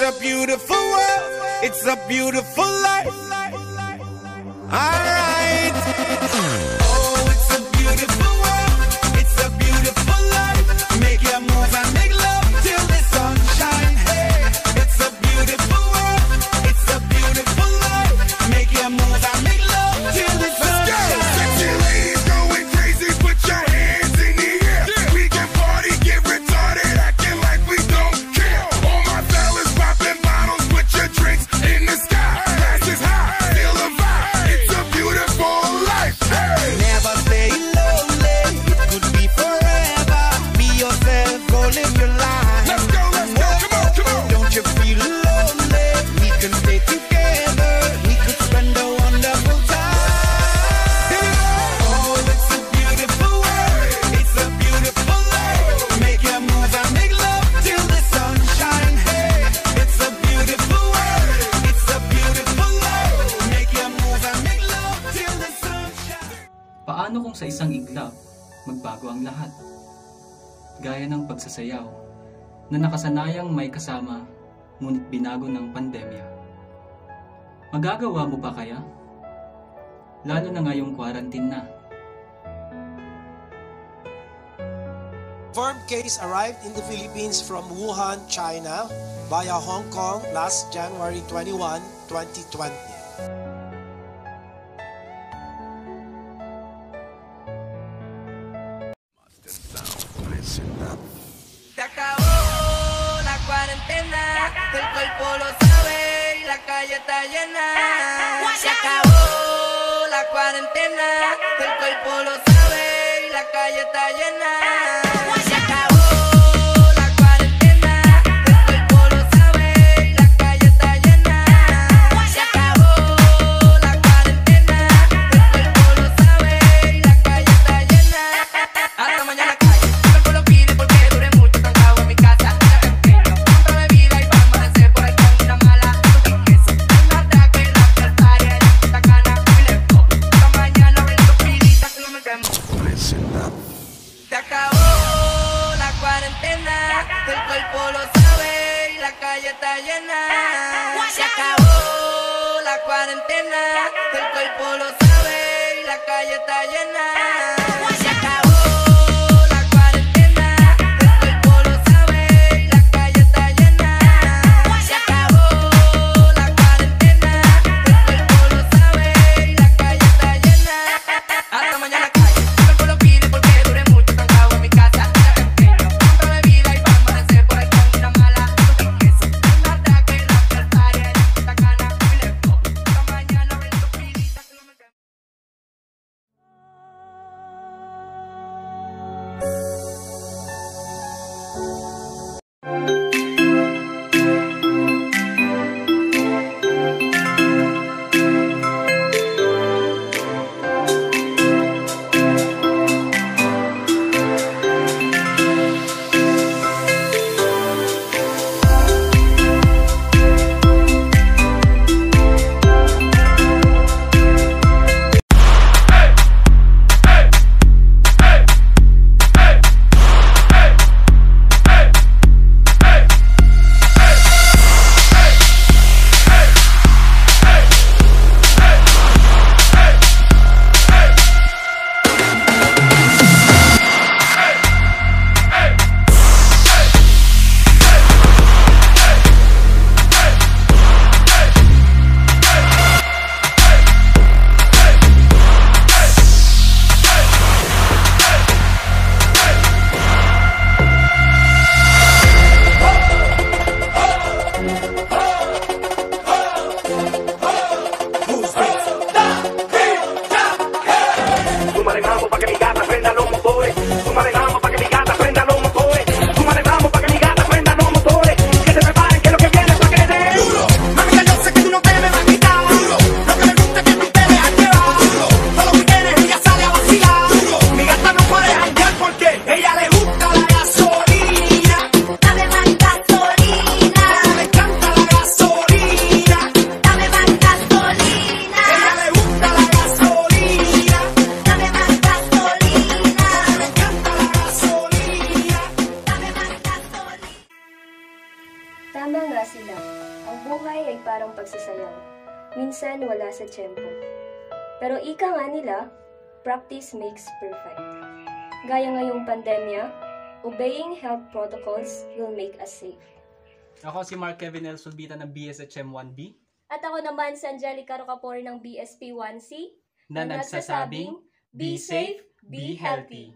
a beautiful world, it's a beautiful life. Alright. Oh, it's a beautiful world, it's a beautiful life. Make your move and make love till the sun shine. Hey, it's a beautiful world, it's a beautiful life. Make your move and make love till the sun shine. Sexy ladies going crazy, put your hands in the air. We can party, get retarded, acting like we don't care. All my fellas popping bottles, put your drinks in the sky. Glasses high, feel the vibe. It's a beautiful life. Hey. Never stay lonely, it could be forever. Be yourself, go live your life. Let's go, come on, come on. Don't you feel lonely? We can stay together, we could spend a wonderful time. Oh, it's a beautiful world, it's a beautiful life. Make your move and make love till the sun shine. Hey, it's a beautiful world, it's a beautiful life. Make your move and make love till the sun shine. Paano kung sa isang iglap, magbago ang lahat? Gaya ng pagsasayaw, na nakasanayang may kasama, ngunit binago ng pandemya. Magagawa mo ba kaya? Lalo na ngayong quarantine na. Confirmed case arrived in the Philippines from Wuhan, China via Hong Kong last January 21, 2020. Se acabó la cuarentena, el cuerpo lo sabe y la calle está llena. Se acabó la cuarentena, el cuerpo lo sabe y la calle está llena. Se acabó la cuarentena, el cuerpo lo sabe y la calle está llena. Se acabó la cuarentena, el cuerpo lo sabe y la calle está llena. Hasta mañana calle, el cuerpo lo pide porque dure mucho trancado en mi casa. Ya pequeño, compra bebida y vamos a hacer por ahí con una mala. Queso, un ataque, la cartaria, en esta cana, y le pongo. Hasta mañana abriendo pilitas que no me quemo. Se acabó la cuarentena, el cuerpo lo sabe y la calle está llena. Se acabó la cuarentena, el cuerpo lo sabe y la calle está llena. Se acabó la cuarentena, el cuerpo lo sabe y la calle está llena. Se acabó la cuarentena, el cuerpo lo sabe y la calle está llena. Hasta mañana calle, el cuerpo lo pide porque dure mucho trancado en mi casa. Ya pequeño, compra bebida y vamos a hacer por ahí con una mala. Queso, un ataque, la cartaria, en esta cana, y le pongo. Hasta mañana abriendo pilitas que no me quemo. Tama nga sila. Ang buhay ay parang pagsasayaw. Minsan wala sa tiyempo. Pero ika nga nila, practice makes perfect. Gaya ngayong pandemya, obeying health protocols will make us safe. Ako si Mark Kevin L. Sulbita ng BSHM 1B At ako naman si Angelica Rocapor ng BSP 1C na nagsasabing, be safe, be healthy.